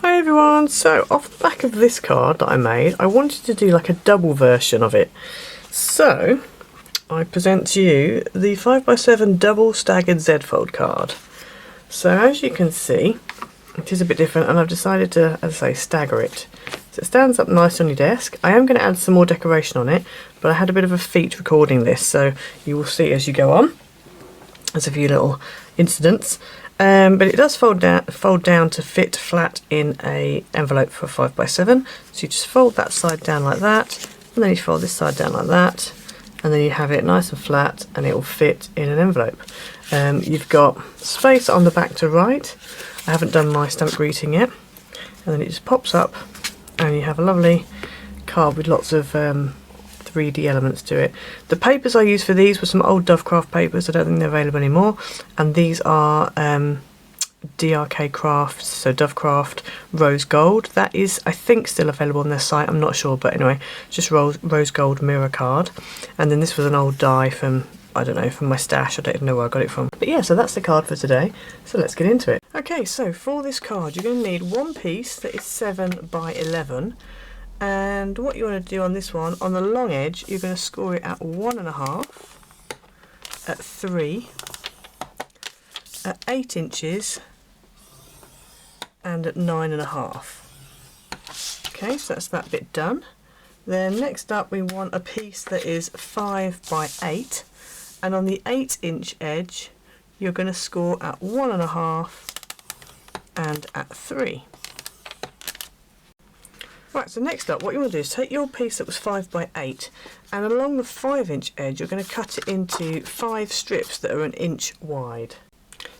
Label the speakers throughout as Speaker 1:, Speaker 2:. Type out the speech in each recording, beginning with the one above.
Speaker 1: Hi everyone, so off the back of this card that I made, I wanted to do like a double version of it. So, I present to you the 5x7 double staggered Z-fold card. So as you can see, it is a bit different and I've decided to, as I say, stagger it. So it stands up nice on your desk. I am going to add some more decoration on it, but I had a bit of a feat recording this, so you will see as you go on. There's a few little incidents. But it does fold down to fit flat in a envelope for 5x7. So you just fold that side down like that, and then you fold this side down like that, and then you have it nice and flat, and it will fit in an envelope. You've got space on the back to write. I haven't done my stamp greeting yet. And then it just pops up, and you have a lovely card with lots of 3D elements to it. The papers I used for these were some old Dovecraft papers. I don't think they're available anymore, and these are DRK Crafts, so Dovecraft Rose Gold. That is, I think, still available on their site. I'm not sure, but anyway, just Rose Gold mirror card. And then this was an old die from, I don't know, from my stash. I don't even know where I got it from. But yeah, so that's the card for today. So let's get into it. Okay, so for this card, you're going to need one piece that is 7 by 11. And what you want to do on this one, on the long edge, you're going to score it at 1.5, at 3, at 8 inches, and at 9.5. Okay, so that's that bit done. Then next up, we want a piece that is 5 by 8, and on the 8-inch edge, you're going to score at 1.5 and at 3. Right, so next up, what you want to do is take your piece that was 5 by 8, and along the 5-inch edge, you're going to cut it into 5 strips that are 1 inch wide.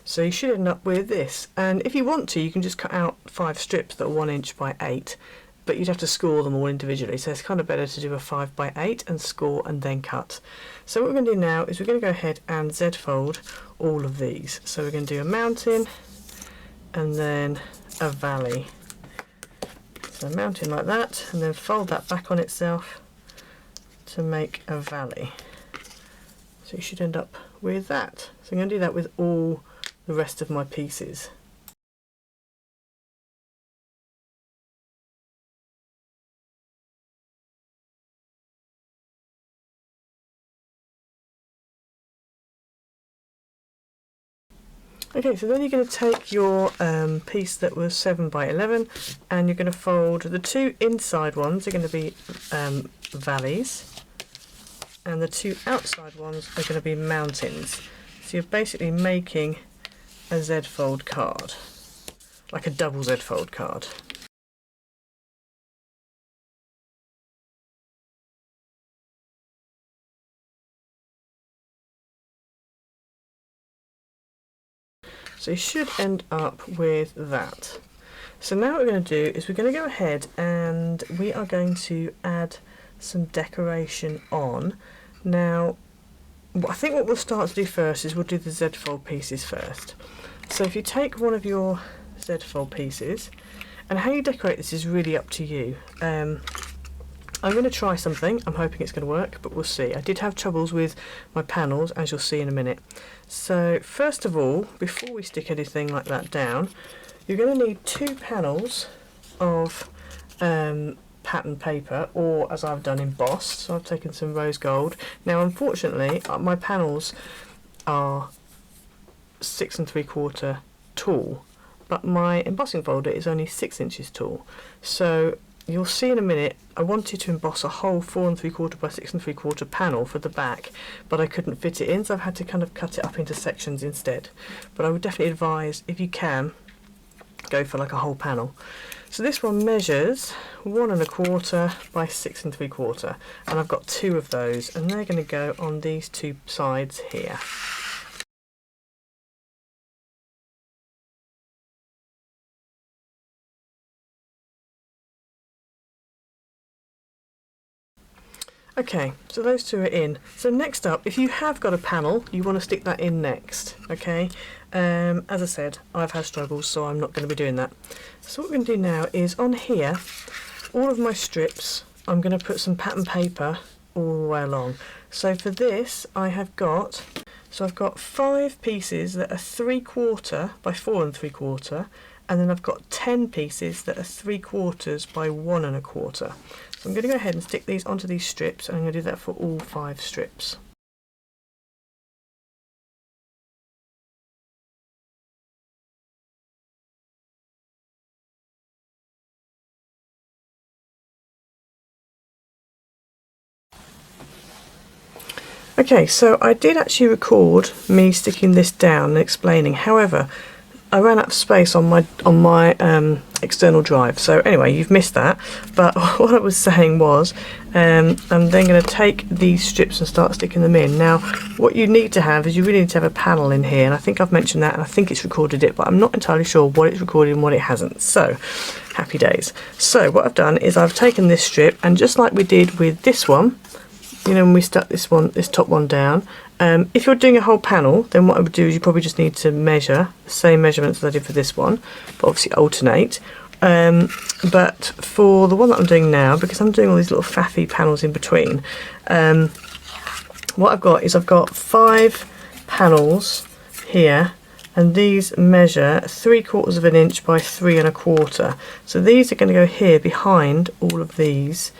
Speaker 1: So you should end up with this. And if you want to, you can just cut out 5 strips that are 1 inch by 8, but you'd have to score them all individually. So it's kind of better to do a 5 by 8 and score and then cut. So what we're going to do now is we're going to go ahead and Z-fold all of these. So we're going to do a mountain and then a valley. So a mountain like that, and then fold that back on itself to make a valley. So you should end up with that. So I'm going to do that with all the rest of my pieces. Okay, so then you're going to take your piece that was 7 by 11 and you're going to fold the 2 inside ones are going to be valleys, and the 2 outside ones are going to be mountains. So you're basically making a Z-fold card, like a double Z-fold card. So you should end up with that. So now what we're going to do is we're going to go ahead and we are going to add some decoration on. Now, I think what we'll start to do first is we'll do the Z-fold pieces first. So if you take one of your Z-fold pieces, and how you decorate this is really up to you. I'm going to try something. I'm hoping it's going to work, but we'll see. I did have troubles with my panels, as you'll see in a minute. So first of all, before we stick anything like that down, you're going to need 2 panels of pattern paper, or as I've done, embossed. So I've taken some rose gold. Now unfortunately, my panels are 6 3/4 tall, but my embossing folder is only 6 inches tall. So you'll see in a minute, I wanted to emboss a whole 4 3/4 by 6 3/4 panel for the back, but I couldn't fit it in, so I've had to kind of cut it up into sections instead. But I would definitely advise, if you can, go for like a whole panel. So this one measures 1 1/4 by 6 3/4, and I've got 2 of those, and they're going to go on these 2 sides here. Okay, so those 2 are in. So next up, if you have got a panel, you want to stick that in next, okay? As I said, I've had struggles, so I'm not going to be doing that. So what we're going to do now is on here, all of my strips, I'm going to put some pattern paper all the way along. So for this, I've got 5 pieces that are 3/4 by 4 3/4, and then I've got 10 pieces that are 3/4 by 1 1/4. So I'm going to go ahead and stick these onto these strips, and I'm going to do that for all 5 strips. Okay, so I did actually record me sticking this down and explaining. However, I ran out of space on my external drive. So anyway, you've missed that. But what I was saying was, I'm then going to take these strips and start sticking them in. Now, what you need to have is you really need to have a panel in here, and I think I've mentioned that, and I think it's recorded it, but I'm not entirely sure what it's recorded and what it hasn't. So, happy days. So what I've done is I've taken this strip, and just like we did with this one, you know, when we stuck this top one down, if you're doing a whole panel, then what I would do is you probably just need to measure the same measurements as I did for this one, but obviously alternate. But for the one that I'm doing now, because I'm doing all these little faffy panels in between, what I've got is I've got 5 panels here, and these measure 3/4 of an inch by 3 1/4. So these are going to go here behind all of these.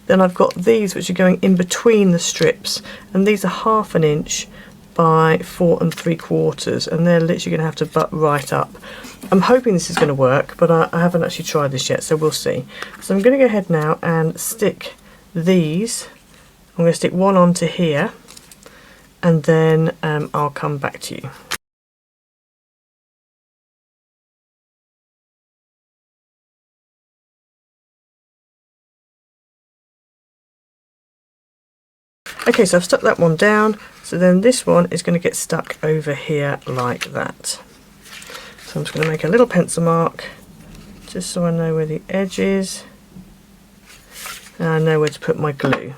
Speaker 1: Then I've got these which are going in between the strips, and these are 1/2 inch by 4 3/4, and they're literally going to have to butt right up. I'm hoping this is going to work, but I haven't actually tried this yet, so we'll see. So I'm going to go ahead now and stick these. I'm going to stick one onto here, and then I'll come back to you. Okay, so I've stuck that one down, so then this one is going to get stuck over here like that. So I'm just going to make a little pencil mark, just so I know where the edge is, and I know where to put my glue.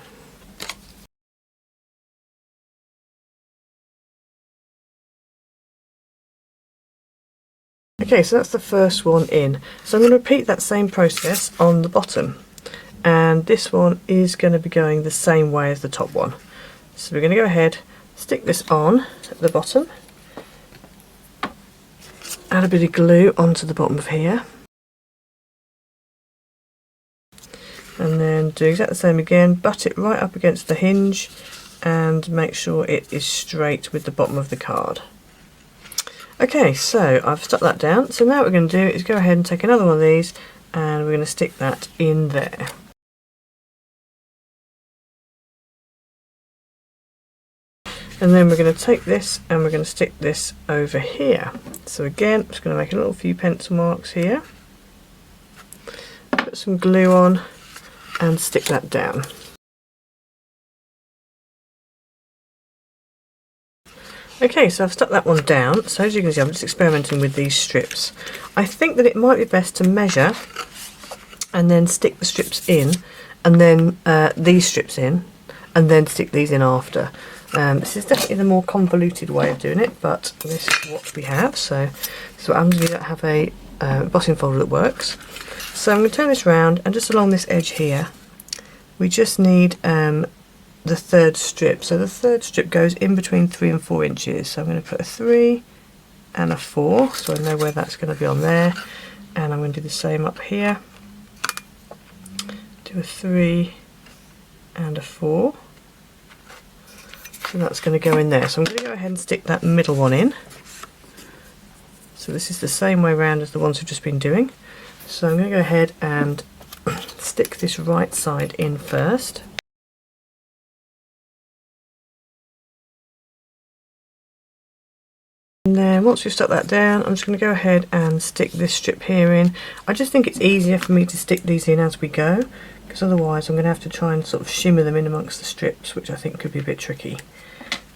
Speaker 1: Okay, so that's the first one in. So I'm going to repeat that same process on the bottom. And this one is going to be going the same way as the top one. So we're going to go ahead, stick this on at the bottom, add a bit of glue onto the bottom of here, and then do exactly the same again, butt it right up against the hinge and make sure it is straight with the bottom of the card. Okay, so I've stuck that down, so now what we're going to do is go ahead and take another one of these, and we're going to stick that in there. And then we're going to take this and we're going to stick this over here. So again, I'm just going to make a little few pencil marks here, put some glue on and stick that down. Okay, so I've stuck that one down. So as you can see, I'm just experimenting with these strips. I think that it might be best to measure and then stick the strips in, and then these strips in, and then stick these in after. This is definitely the more convoluted way of doing it, but this is what we have. So this is what I'm going to do. I have a embossing folder that works. So I'm going to turn this round, and just along this edge here, we just need the 3rd strip. So the 3rd strip goes in between 3 and 4 inches. So I'm going to put a 3 and a 4, so I know where that's going to be on there. And I'm going to do the same up here. Do a 3 and a 4. So that's going to go in there. So I'm going to go ahead and stick that middle one in. So this is the same way around as the ones we've just been doing. So I'm going to go ahead and stick this right side in first. And then once we've stuck that down, I'm just going to go ahead and stick this strip here in. I just think it's easier for me to stick these in as we go, because otherwise I'm going to have to try and sort of shimmer them in amongst the strips, which I think could be a bit tricky.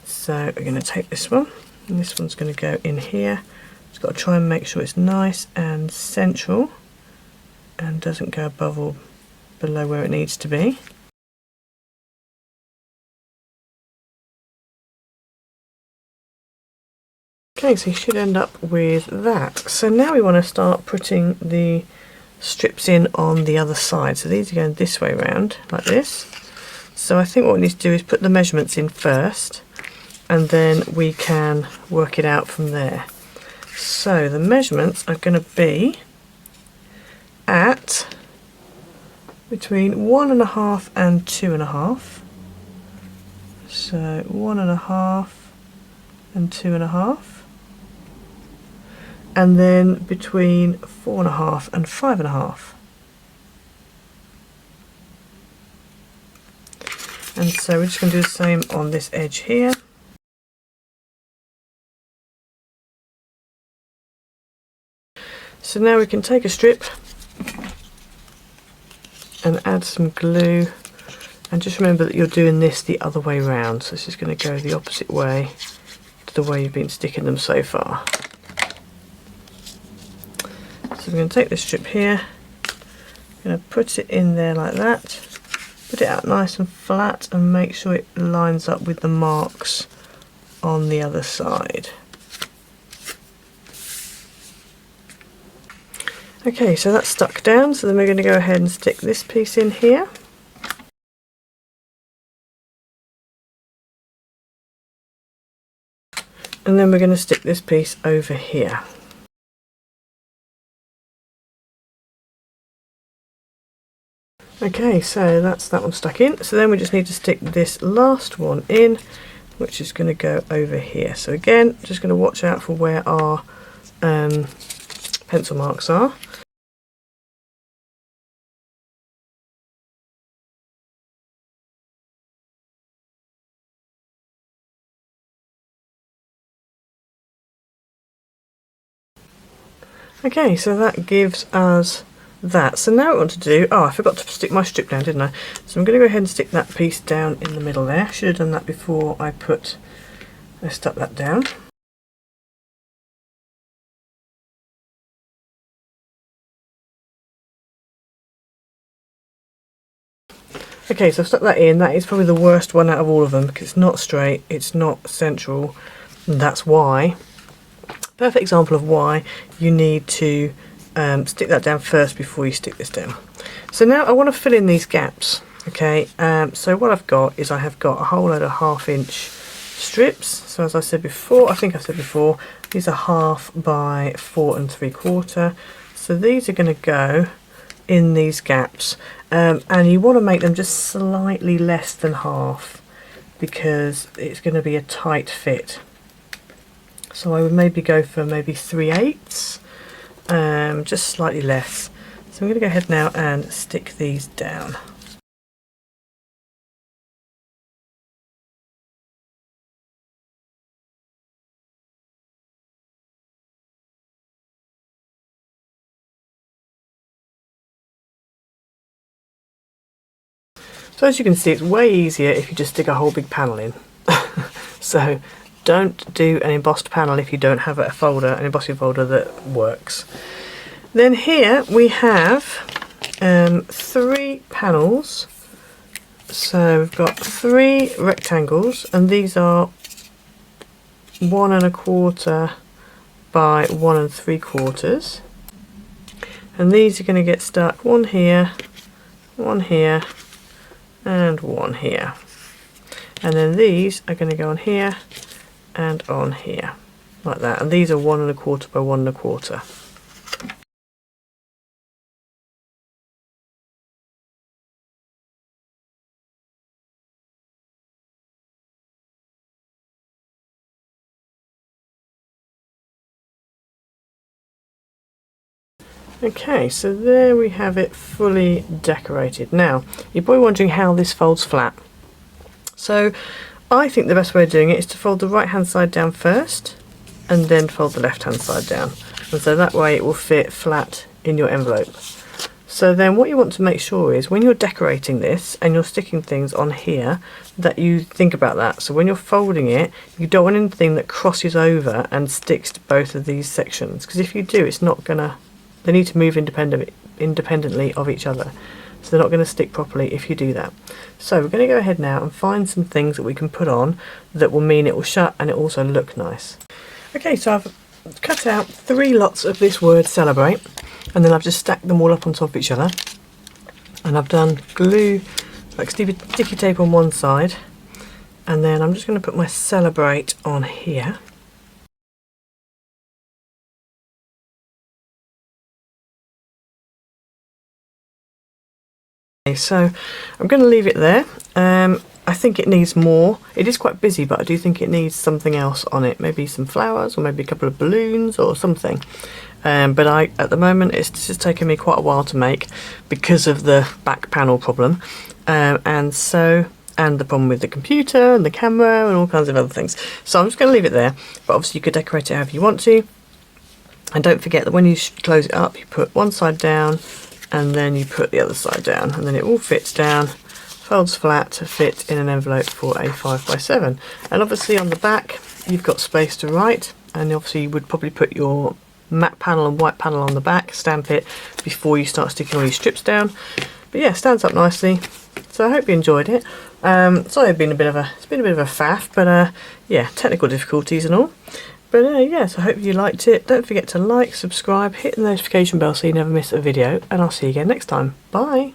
Speaker 1: So we're going to take this one, and this one's going to go in here. Just got to try and make sure it's nice and central and doesn't go above or below where it needs to be. Okay, so you should end up with that. So now we want to start putting the strips in on the other side. So these are going this way around, like this. So I think what we need to do is put the measurements in first, and then we can work it out from there. So the measurements are going to be between 1.5 and 2.5. So 1.5 and 2.5. And then between 4.5 and 5.5. And so we're just going to do the same on this edge here. So now we can take a strip and add some glue, and just remember that you're doing this the other way round, so this is going to go the opposite way to the way you've been sticking them so far. So we're going to take this strip here, I'm going to put it in there like that, put it out nice and flat and make sure it lines up with the marks on the other side. Okay, so that's stuck down, so then we're going to go ahead and stick this piece in here. And then we're going to stick this piece over here. Okay, so that's that one stuck in. So then we just need to stick this last one in, which is going to go over here. So again, just going to watch out for where our pencil marks are. Okay, so that gives us that. So now what I want to do, oh, I forgot to stick my strip down, didn't I? So I'm going to go ahead and stick that piece down in the middle there. Should have done that before I stuck that down. Okay, so I've stuck that in. That is probably the worst one out of all of them because it's not straight, it's not central, and that's why. Perfect example of why you need to stick that down first before you stick this down. So now I want to fill in these gaps. Okay, so what I've got is I have got a whole load of 1/2 inch strips. So as I said before, I think I said before, these are 1/2 by 4 3/4. So these are going to go in these gaps, and you want to make them just slightly less than half because it's going to be a tight fit. So I would maybe go for maybe 3/8, just slightly less. So I'm going to go ahead now and stick these down. So as you can see, it's way easier if you just stick a whole big panel in. So don't do an embossed panel if you don't have an embossing folder that works. Then here we have 3 panels. So we've got 3 rectangles, and these are 1 1/4 by 1 3/4. And these are going to get stuck, one here, and one here. And then these are going to go on here and on here, like that. And these are 1 1/4 by 1 1/4. Okay, so there we have it fully decorated. Now, you're probably wondering how this folds flat. So I think the best way of doing it is to fold the right hand side down first and then fold the left hand side down. And so that way it will fit flat in your envelope. So then what you want to make sure is when you're decorating this and you're sticking things on here, that you think about that. So when you're folding it, you don't want anything that crosses over and sticks to both of these sections, because if you do, it's not gonna, they need to move independently of each other. So they're not going to stick properly if you do that. So we're going to go ahead now and find some things that we can put on that will mean it will shut and it also look nice. Okay, so I've cut out 3 lots of this word celebrate, and then I've just stacked them all up on top of each other. And I've done glue, like sticky tape on one side, and then I'm just going to put my celebrate on here. Okay, so I'm going to leave it there. I think it needs more. It is quite busy, but I do think it needs something else on it. Maybe some flowers or maybe a couple of balloons or something. But at the moment this has taken me quite a while to make because of the back panel problem. And the problem with the computer and the camera and all kinds of other things. So I'm just going to leave it there, but obviously you could decorate it however you want to. And don't forget that when you close it up, you put one side down and then you put the other side down, and then it all fits down, folds flat to fit in an envelope for a 5x7. And obviously on the back you've got space to write, and obviously you would probably put your matte panel and white panel on the back, stamp it before you start sticking all these strips down. But yeah, stands up nicely. So I hope you enjoyed it. Sorry, it's been a bit of a faff, but yeah, technical difficulties and all. But yes, I hope you liked it. Don't forget to like, subscribe, hit the notification bell so you never miss a video, and I'll see you again next time. Bye.